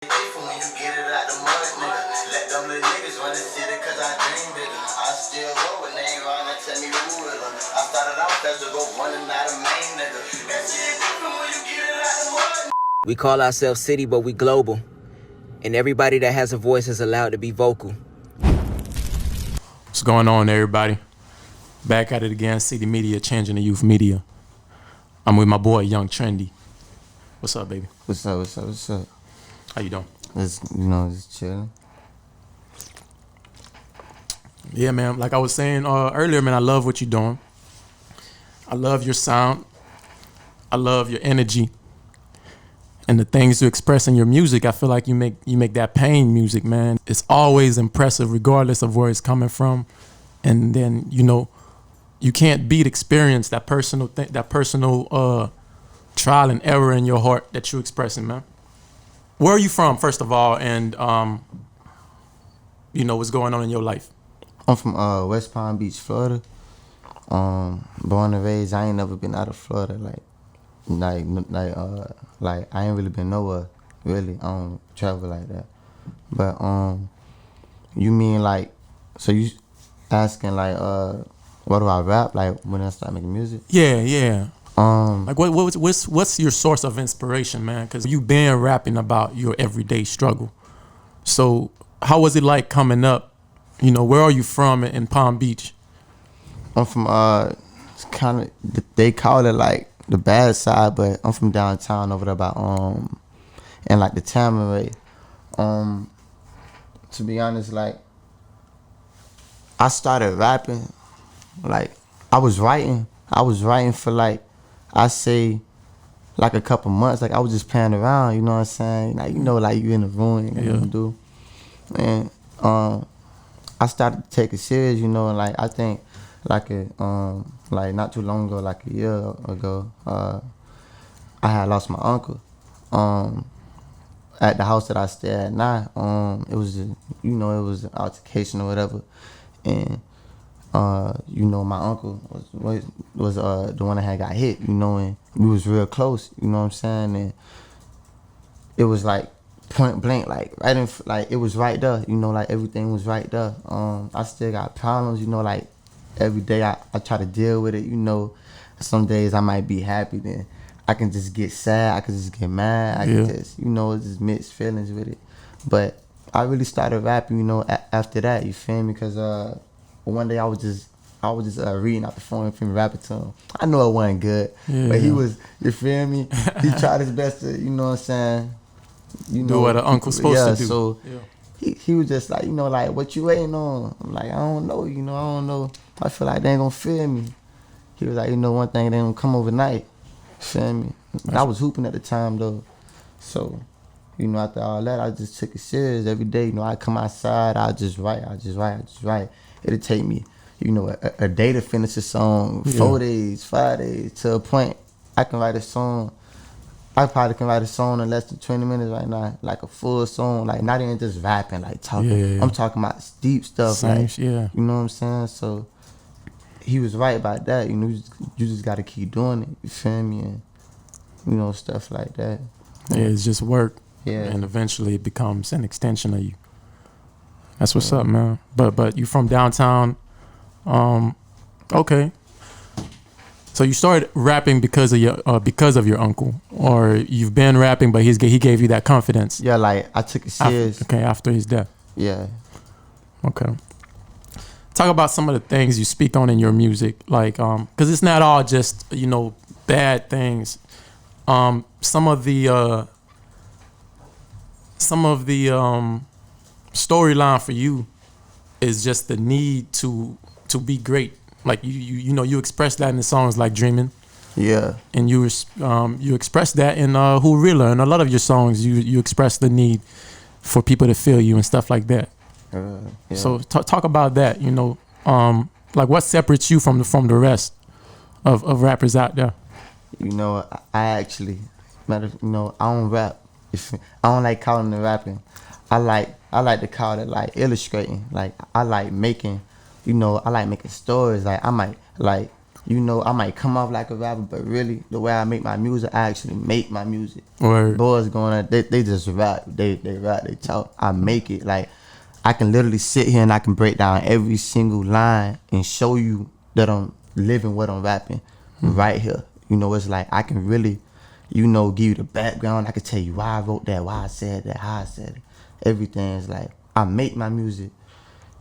Different when you get it out the mud, nigga. Let them little niggas run the city cause I dream bigger. I still roll with name around and tell me who with them. I started off as a go running out of main, nigga. That shit different when you get it out the mud. We call ourselves CiiiTY, but we global. And everybody that has a voice is allowed to be vocal. What's going on, everybody? Back at it again, CiiiTY Media, changing the youth media. I'm with my boy, Young Trendi. What's up, baby? What's up, what's up, what's up? How you doing? Just chilling. Yeah, man, like I was saying earlier, man, I love what you're doing. I love your sound. I love your energy. And the things you express in your music, I feel like you make that pain music, man. It's always impressive regardless of where it's coming from. And then, you can't beat experience, that personal trial and error in your heart that you're expressing, man. Where are you from, first of all, and what's going on in your life? I'm from West Palm Beach, Florida. Born and raised. I ain't never been out of Florida. Like I ain't really been nowhere. Really, I don't travel like that. But you mean like, so you asking like what do I rap like when I start making music? Yeah. Like what's your source of inspiration, man? Because you've been rapping about your everyday struggle. So how was it like coming up? Where are you from in Palm Beach? I'm from it's kind of, they call it like the bad side, but I'm from downtown over there by and like the Tamaray. To be honest, like I started rapping, like I was writing for like, I say like a couple months. Like I was just playing around, you know what I'm saying? Like like you in the room and you do. And I started to take it serious, and like I think like like not too long ago, like a year ago, I had lost my uncle. At the house that I stay at now, it was it was an altercation or whatever, and my uncle was the one that had got hit, and we was real close, you know what I'm saying, and it was like point blank, like right in, like it was right there, like everything was right there. I still got problems, like every day I try to deal with it, some days I might be happy, then I can just get sad, I can just get mad, I can just, it's just mixed feelings with it. But I really started rapping, after that, you feel me? Because one day I was just reading out the phone from rapping to him. I know it wasn't good, but he was, you feel me? He tried his best to, you know what I'm saying? Do what an uncle's supposed to do. So he was just like, like, what you waiting on? I'm like, I don't know, I don't know. I feel like they ain't gonna feel me. He was like, one thing, they don't come overnight. Feel me? I was hooping at the time though. So, after all that, I just took it serious every day. I come outside, I just write. It'll take me, a day to finish a song, 4 days, 5 days, to a point I can write a song. I probably can write a song in less than 20 minutes right now, like a full song, like not even just rapping, like talking. Yeah. I'm talking about deep stuff, you know what I'm saying? So he was right about that, you just gotta keep doing it, you feel me? And, stuff like that. Yeah, it's just work. Yeah. And eventually it becomes an extension of you. That's what's up, man. But you from downtown, okay. So you started rapping because of your uncle, or you've been rapping, but he gave you that confidence. Yeah, like I took it serious. After his death. Yeah. Okay. Talk about some of the things you speak on in your music, like, because it's not all just bad things. Some of the storyline for you is just the need to be great. Like you express that in the songs like Dreaming. Yeah. And you express that in Who Realer, and a lot of your songs you express the need for people to feel you and stuff like that. Yeah. So talk about that, like what separates you from the rest of rappers out there. I actually, I don't rap. I don't like calling it rapping. I like to call it like illustrating. Like I like making, I like making stories. Like I might like you know, I might come off like a rapper, but really, the way I make my music, I actually make my music. Word. Boys going on, they just rap. They rap, they talk. I make it. Like, I can literally sit here and I can break down every single line and show you that I'm living what I'm rapping right here. You know, it's like I can really, you know, give you the background. I can tell you why I wrote that, why I said that, how I said it. Everything is like, I make my music.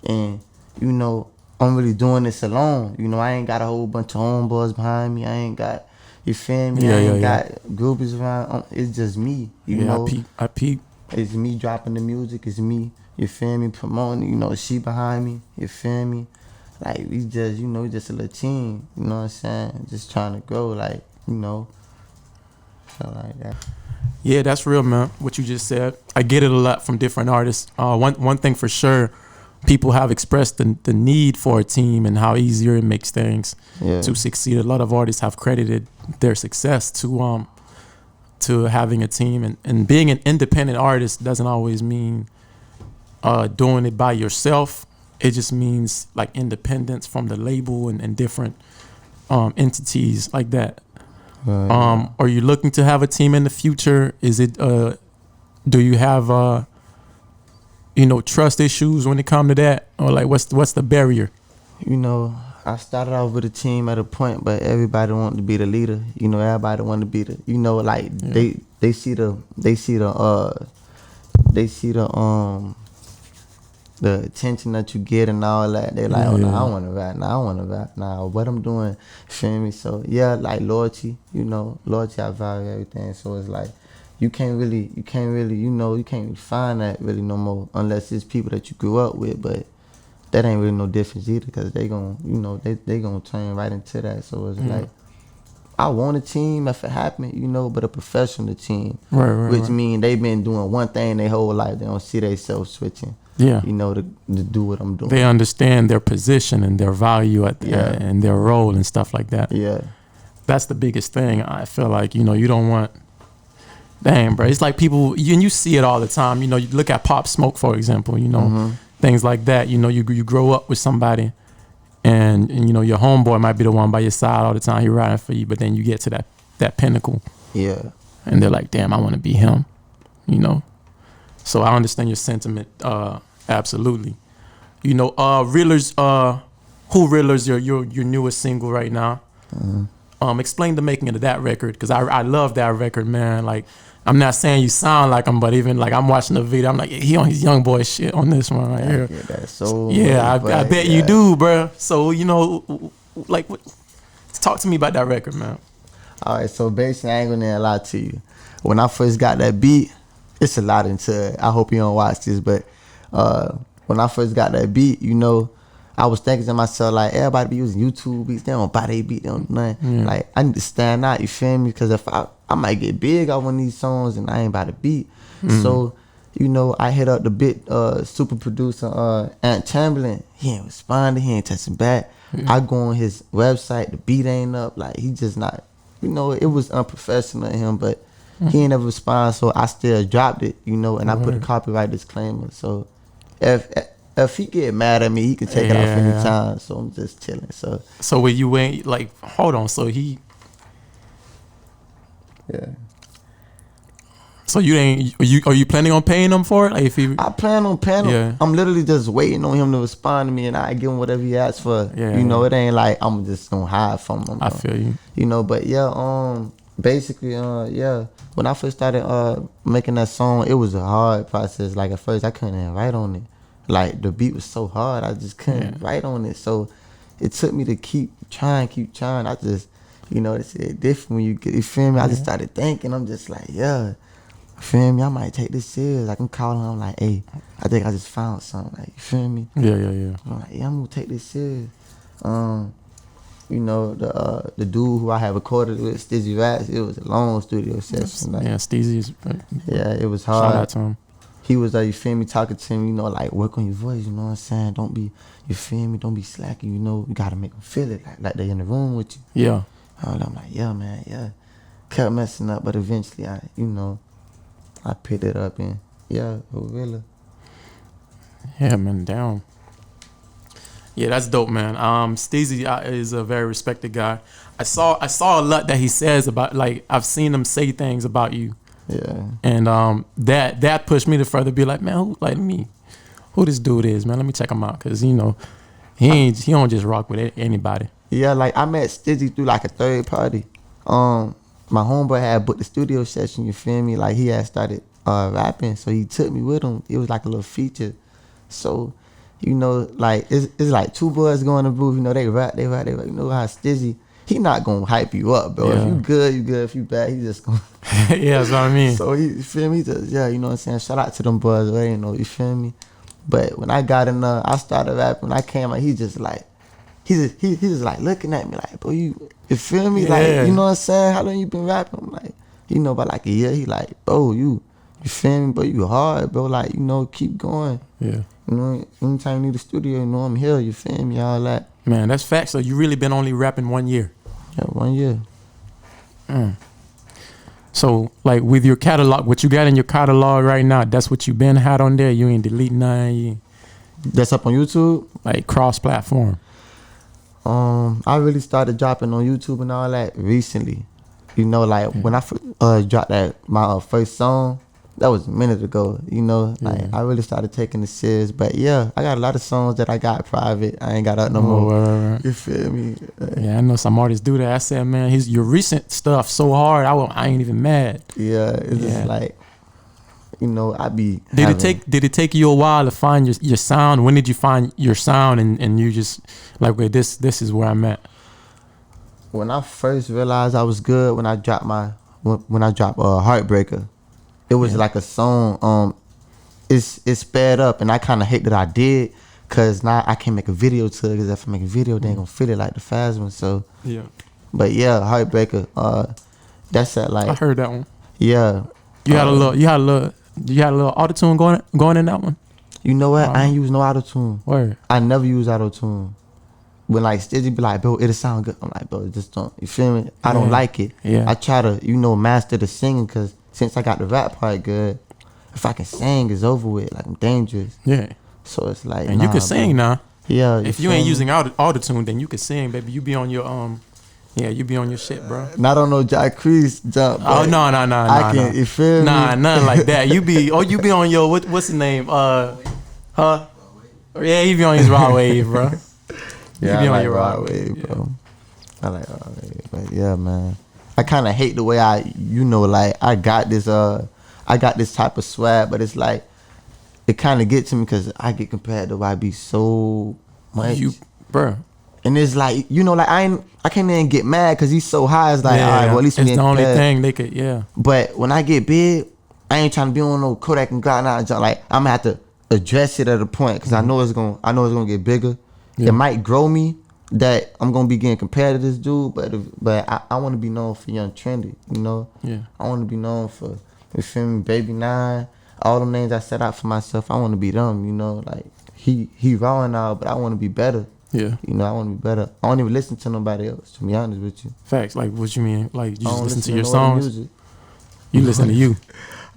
And, you know, I'm really doing this alone. You know, I ain't got a whole bunch of homeboys behind me. I ain't got, you feel me? Yeah, I ain't yeah, got groupies around. It's just me, you know. I peep. It's me dropping the music. It's me, you feel me, promoting. You know, she behind me. You feel me? Like, we just, you know, we just a little team. You know what I'm saying? Just trying to grow, like, you know, something like that. Yeah, that's real, man. What you just said, I get it a lot from different artists. One thing for sure, people have expressed the need for a team and how easier it makes things to succeed. A lot of artists have credited their success to having a team, and being an independent artist doesn't always mean doing it by yourself. It just means like independence from the label and different entities like that. Are you looking to have a team in the future? Is it do you have you know, trust issues when it comes to that, or like what's the barrier? You know, I started off with a team at a point, but everybody wanted to be the leader. You know, everybody wanted to be the, you know, like they see the attention that you get and all that. They like, I want to rap. I want to rap. What I'm doing, feel me? So yeah, like loyalty. You know, loyalty. I value everything. So it's like you can't really, you know, you can't find that really no more unless it's people that you grew up with. But that ain't really no difference either, because they gon', you know, they gonna turn right into that. So it's like, I want a team if it happen, you know, but a professional team, which mean they been doing one thing their whole life. They don't see themselves switching. Yeah, you know, to do what I'm doing. They understand their position and their value and their role and stuff like that. Yeah, that's the biggest thing. I feel like, you know, you don't want. Dang, bro, it's like people, and you see it all the time. You know, you look at Pop Smoke, for example. You know, things like that. You know, you grow up with somebody, and you know your homeboy might be the one by your side all the time. He riding for you, but then you get to that pinnacle. Yeah, and they're like, damn, I want to be him. You know, so I understand your sentiment. Absolutely. You know, Realers, who Realers your newest single right now? Explain the making of that record, because I love that record, man. Like, I'm not saying you sound like him, but even like I'm watching the video, I'm like, he on his Youngboy shit on this one right here. Yeah, that's so. Yeah, I bet you do, bro. So you know, like, talk to me about that record, man. All right, so basically, I ain't gonna lie to you. When I first got that beat, it's a lot into it. I hope you don't watch this, but when I first got that beat, you know, I was thinking to myself, like, everybody be using YouTube beats. They don't buy their beat. They don't do nothing. Like, I need to stand out, you feel me? Because if I might get big on one of these songs and I ain't by the beat. So, you know, I hit up the bit super producer, Ant Chamberlain. He ain't responding. He ain't texting back. I go on his website. The beat ain't up. Like, he just not, you know, it was unprofessional of him, but he ain't ever respond. So I still dropped it, you know, and I put a copyright disclaimer. So if he get mad at me, he can take it off anytime. So I'm just chilling. So when you ain't like, hold on. So he, So you ain't, are you planning on paying him for it? Like, if he, I plan on paying him. I'm literally just waiting on him to respond to me, and I give him whatever he asks for. You know, it ain't like I'm just gonna hide from him. I feel you. You know, but basically, when I first started making that song, it was a hard process. Like, at first, I couldn't even write on it. Like, the beat was so hard, I just couldn't write on it. So it took me to keep trying. I just, you know, it's different when you get, you feel me? I just started thinking, I'm just like, feel me? I might take this serious. Like, I'm calling, I'm like, hey, I think I just found something. Like, you feel me? Yeah. I'm like, I'm gonna take this serious. You know, the dude who I had recorded with, CiiiTY Rats, it was a long studio session. Like, CiiiTY is. It was hard. Shout out to him. He was like, you feel me, talking to him, you know, like, work on your voice, you know what I'm saying? Don't be, you feel me, don't be slacking, you know, you gotta make them feel it, like they in the room with you. Yeah. I'm like, man. Kept messing up, but eventually I picked it up and really. Yeah, man, down. Yeah, that's dope, man. CiiiTY is a very respected guy. I saw a lot that he says about, like, I've seen him say things about you. Yeah. And that pushed me to further be like, man, who this dude is, man. Let me check him out, cause you know he don't just rock with anybody. Yeah, like I met CiiiTY through like a third party. My homeboy had booked the studio session. You feel me? Like he had started rapping, so he took me with him. It was like a little feature. So, you know, like it's like two boys going to booth. You know, they rap. You know how CiiiTY, he not gonna hype you up, bro. Yeah. If you good, you good. If you bad, he just gonna. Yeah, that's what I mean. So you feel me? He just, yeah, you know what I'm saying. Shout out to them boys, you know, you feel me? But when I got in I started rapping. When I came out, he just like, he just like looking at me like, bro, you feel me? Yeah. Like, you know what I'm saying? How long you been rapping? I'm like, you know, about like a year. He like, bro, you feel me? Bro, you hard, bro. Like, you know, keep going. Yeah. You know, anytime you need a studio, you know, I'm here. You feel me? All that. Man, that's facts. So you really been only rapping 1 year. Yeah, 1 year. So, like, with your catalog, what you got in your catalog right now, that's what you been had on there. You ain't delete nothing. That's up on YouTube? Like, cross-platform. I really started dropping on YouTube and all that recently. You know, like when I dropped my first song, that was a minute ago. You know, like I really started taking it serious. But yeah, I got a lot of songs that I got private. I ain't got up no more. Right. You feel me? Yeah, I know some artists do that. I said, man, your recent stuff so hard. I ain't even mad. Yeah, it's just like, you know, I be. Did it take you a while to find your sound? When did you find your sound and you just like, wait, this is where I'm at? When I first realized I was good, when I dropped Heartbreaker, it was like a song. It's sped up, and I kind of hate that I did, cause now I can't make a video to it. Cause if I make a video, they ain't gonna feel it like the fast one. So yeah. But yeah, Heartbreaker. That's at like. I heard that one. Yeah. You had a little auto-tune going in that one. You know what? I ain't use no auto-tune. Word. I never use auto-tune. When like CiiiTY be like, bro, it'll sound good. I'm like, bro, just don't. You feel me? I don't like it. Yeah. I try to, master the singing, cause since I got the rap part good, if I can sing, it's over with. Like I'm dangerous. Yeah. So it's like. And you can sing now. Yeah. If you ain't using auto-tune, then you can sing, baby. You be on your you be on your shit, bro. Not on no Jack Crease jump. Oh no. I can. You feel me? Nah, nothing like that. You be on your what's his name? Yeah, he be on his raw wave, bro. Yeah, you be I on like your raw wave, bro. I like raw wave, but yeah, man. I kind of hate the way I got this type of swag, but it's like it kind of gets to me because I get compared to YB so much. Bro. And it's like, like I can't even get mad because he's so high. It's like, all right, well, at least it's we the only compared. thing they could, yeah. But when I get big, I ain't trying to be on no Kodak and God now. Like I'm gonna have to address it at a point because I know it's gonna get bigger. Yeah. It might grow me that I'm gonna be getting compared to this dude, but I want to be known for Young Trendi, Yeah. I want to be known for, you feel me, Baby 9, all them names I set out for myself. I want to be them, like he raw and all, but I want to be better. Yeah. I want to be better. I don't even listen to nobody else, to be honest with you. Facts. Like, what you mean? Like, you just listen to your no songs? music. You listen to you.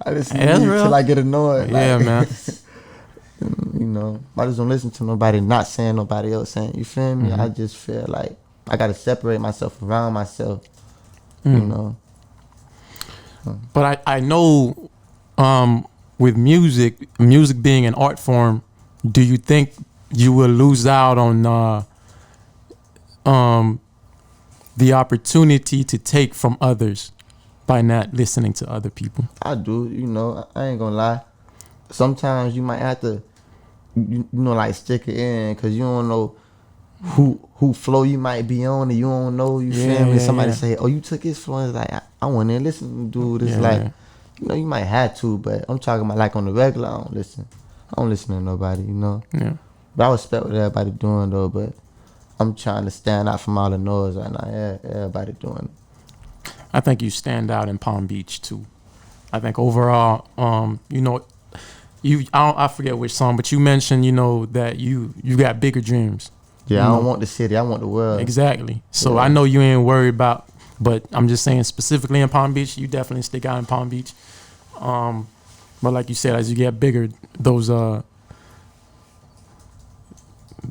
I listen to you till I get annoyed. Yeah, man. I just don't listen to nobody not saying nobody else saying. You feel me? I just feel like I got to separate myself around myself, But I know with music being an art form, do you think you will lose out on the opportunity to take from others by not listening to other people? I do, I ain't gonna lie. Sometimes you might have to, like stick it in because you don't know who flow you might be on and you don't know, you feel me? Somebody say, oh, you took his flow. It's like, I want to listen to dude. It's like, you might have to, but I'm talking about like on the regular, I don't listen. I don't listen to nobody, Yeah. But I respect what everybody doing though, but I'm trying to stand out from all the noise right now. Yeah, everybody doing it. I think you stand out in Palm Beach too. I think overall, I forget which song, but you mentioned, that you got bigger dreams. Yeah, I don't want the city, I want the world. Exactly. So I know you ain't worried about, but I'm just saying specifically in Palm Beach, you definitely stick out in Palm Beach. But like you said, as you get bigger, those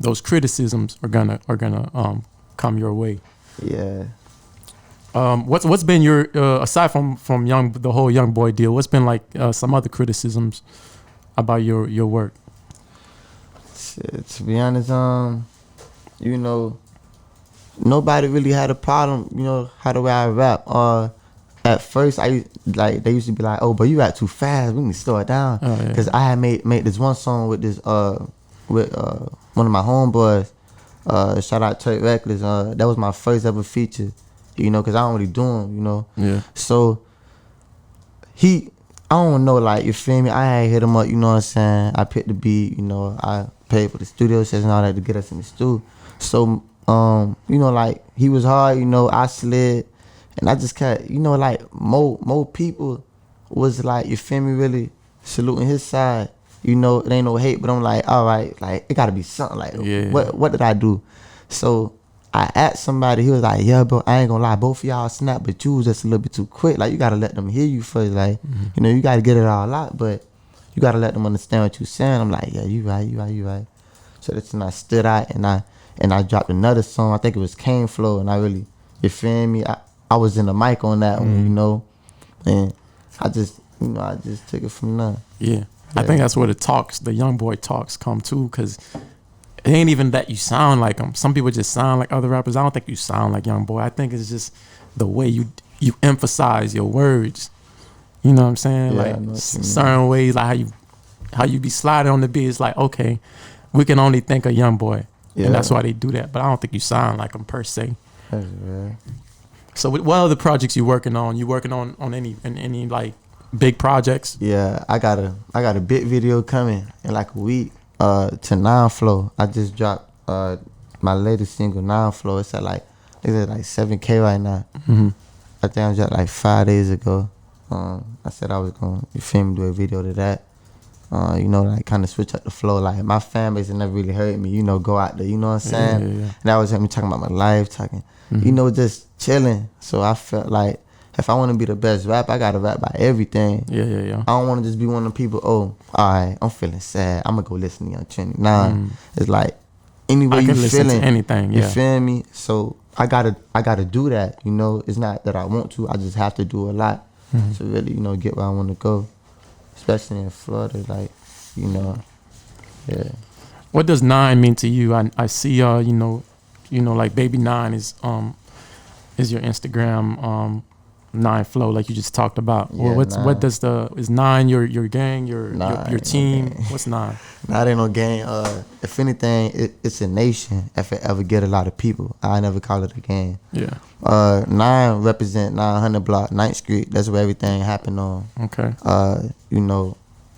those criticisms are gonna come your way. Yeah. What's been your aside from the whole Youngboy deal? What's been like some other criticisms about your work? Shit, to be honest, you know, nobody really had a problem, you know, how the way I rap. At first, they used to be like, "Oh, but you rap too fast. We need to slow it down." Because I had made this one song with this with one of my homeboys. Shout out Turk Reckless. That was my first ever feature. You know, because I don't really do them. You know. Yeah. So I don't know, like, you feel me? I had hit him up. You know what I'm saying? I picked the beat. You know, I paid for the studio session and all that to get us in the studio. So you know, like, he was hard. You know, I slid. And I just kept, you know, like, more people was like, you feel me, really saluting his side. You know, it ain't no hate, but I'm like, all right, like, it gotta be something. Like, what did I do? So I asked somebody, he was like, yeah, bro, I ain't gonna lie, both of y'all snap, but you was just a little bit too quick. Like, you gotta let them hear you first. Like, you know, you gotta get it all out, but you gotta let them understand what you saying. I'm like, yeah, you right. So that's when I stood out and I dropped another song. I think it was Cane Flow, and I really, you feel me? I was in the mic on that one, you know, and I just took it from there. Yeah. I think that's where the Youngboy talks come too, because it ain't even that you sound like him. Some people just sound like other rappers. I don't think you sound like Youngboy. I think it's just the way you emphasize your words. You know what I'm saying? Yeah, like certain ways, like how you be sliding on the beat. It's like, okay, we can only think of Youngboy, and that's why they do that. But I don't think you sound like him per se. That's right. So what other projects you working on? You working on any like big projects? Yeah, I got a big video coming in like a week. To 9 Flow. I just dropped my latest single, 9 Flow. It's at like 7K right now. I think I dropped like 5 days ago. I said I was gonna, you feel me, do a video to that. You know, like kind of switch up the flow. Like, my fan base has never really heard me, you know, go out there, you know what I'm saying? Yeah. And that was me talking about my life, talking, you know, just chilling. So I felt like if I want to be the best rapper, I gotta rap about everything. Yeah. I don't want to just be one of the people, oh, all right, I'm feeling sad, I'm gonna go listen to Young Trendi. Nah, it's like, anyway you feeling, anything, you feel me? So I gotta do that, you know? It's not that I want to, I just have to do a lot to really, you know, get where I want to go. Especially in Florida, like, you know, yeah. What does 9 mean to you? I see, you know, like Baby 9 is your Instagram 9 Flow, like you just talked about. Yeah, what does is 9 your gang, your team? Okay. What's 9? Nah, it ain't no gang. If anything, it's a nation. If it ever get a lot of people, I never call it a gang. Yeah. 9 represent 900 block 9th Street. That's where everything happened on. Okay. You know,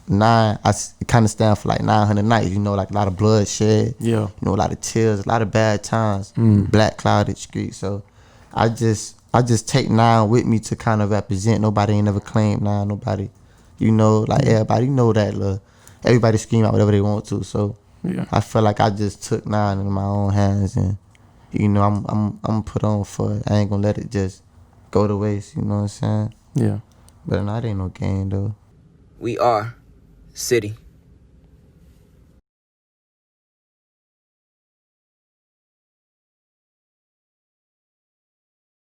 9, it kind of stand for like 900 nights. You know, like a lot of bloodshed. Yeah. You know, a lot of tears, a lot of bad times. Black clouded street. So I just take 9 with me to kind of represent. Nobody ain't never claimed 9. Nobody, you know, like everybody know that. Everybody scream out whatever they want to. So yeah. I feel like I just took 9 in my own hands, and you know, I'm put on for it. I ain't gonna let it just go to waste. You know what I'm saying? Yeah. But no, it ain't no game though. We are CiiiTY.